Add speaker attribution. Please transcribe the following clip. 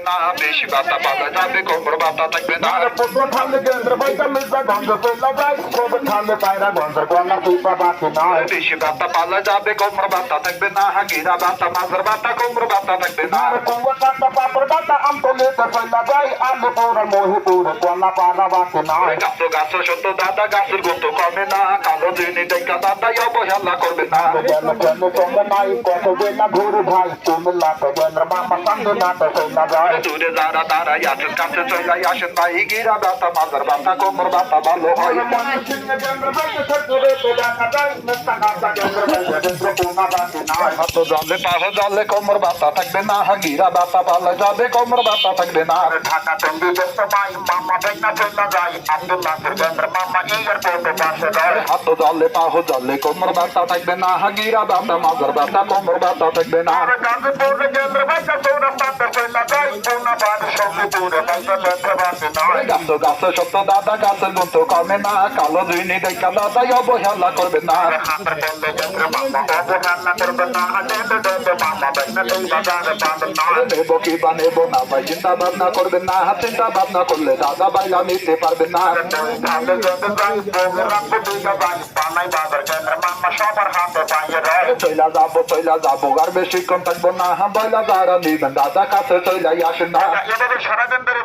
Speaker 1: না, বেশি বাতা পালা যাবে কোমর বাতা থাকবে না।
Speaker 2: পুত্র ঠান্ডে কেন্দ্র বৈকা মির্জা গঞ্জ চলে যায়, প্রবে ঠান্ডে পায়রা গঞ্জ গলা সুপা বাকি নয়।
Speaker 1: বেশি বাতা পালা যাবে কোমর বাতা থাকবে না, গিরা বাতা মাঝের বাতা কোমর বাতা থাকবে না।
Speaker 2: কুয়া কাটা পাপড় কাটা আম তো লেতে চলে যায়, আলু পুরা মহিপুর গলা পারা বাকি নয়।
Speaker 1: গাছ গাছ সত্য দাদা গাছের গত কমে না, কালো দিনে দেখা দাদা অবহেলা করবে না।
Speaker 2: কেন কেন তোমরা নাই কত বেলা ঘুরে ভাই, কুমিল্লা তো কেন্দ্র মামা সঙ্গে নাটক চলে যায়।
Speaker 1: দূরে যারা দাঁড়াই আছেন কাছে চলে আসেন ভাই, গিরা বাতা মাঝের বাতা কোমর বাতা ভালো হয়। হাত জালে পাহ জালে কোমর বাতা থাকবে না, গিরা বাতা ভালো যাবে কোমর বাতা থাকবে না।
Speaker 2: ঢাকা টঙ্গি ব্যস্ত ভাই মামা বেগনা চলে যায়, আব্দুল্লাহ কেন্দ্র মামা এয়ারপোর্টে পাশে যায়।
Speaker 1: হাত জালে পাহ জালে কোমর বাতা থাকবে না, গিরা বাতা মাঝের বাতা কোমর বাতা থাকবে না।
Speaker 2: গাজীপুরে কেন্দ্র ভাইকা সোনা পাতে চলে যায়, সোনা বাড়ি সঙ্গীপুরে ভাইকা লেতে বাকি নয়।
Speaker 1: গাছ গাছ সত্য দাদা গাছের গন্ত কমে না, কালো দিনে দেখা দাদা অবহেলা করবে না।
Speaker 2: হাতের বললে কেন্দ্র মামা অবহেলা করবে না, দেবে দেবে মামা বেগনা এই বাজারে পাবে না।
Speaker 1: নেব কি বা নেব না ভাই, চিন্তা ভাবনা করবেন না, চিন্তা ভাবনা করলে দাদা বাইলা নিতে পারবেন না।
Speaker 2: ভালো যেতে যাই বলে রাখবো দিকে যাই, বানাই বাজার কেন্দ্র মামা সবার হাতে পাইয়ে রয়।
Speaker 1: চইলা যাবো আর বেশিক্ষণ থাকবো না, বইলা যারা নিবেন দাদা কাছে চইলাই আসেন না।
Speaker 2: এবারে সারাদিন ধরে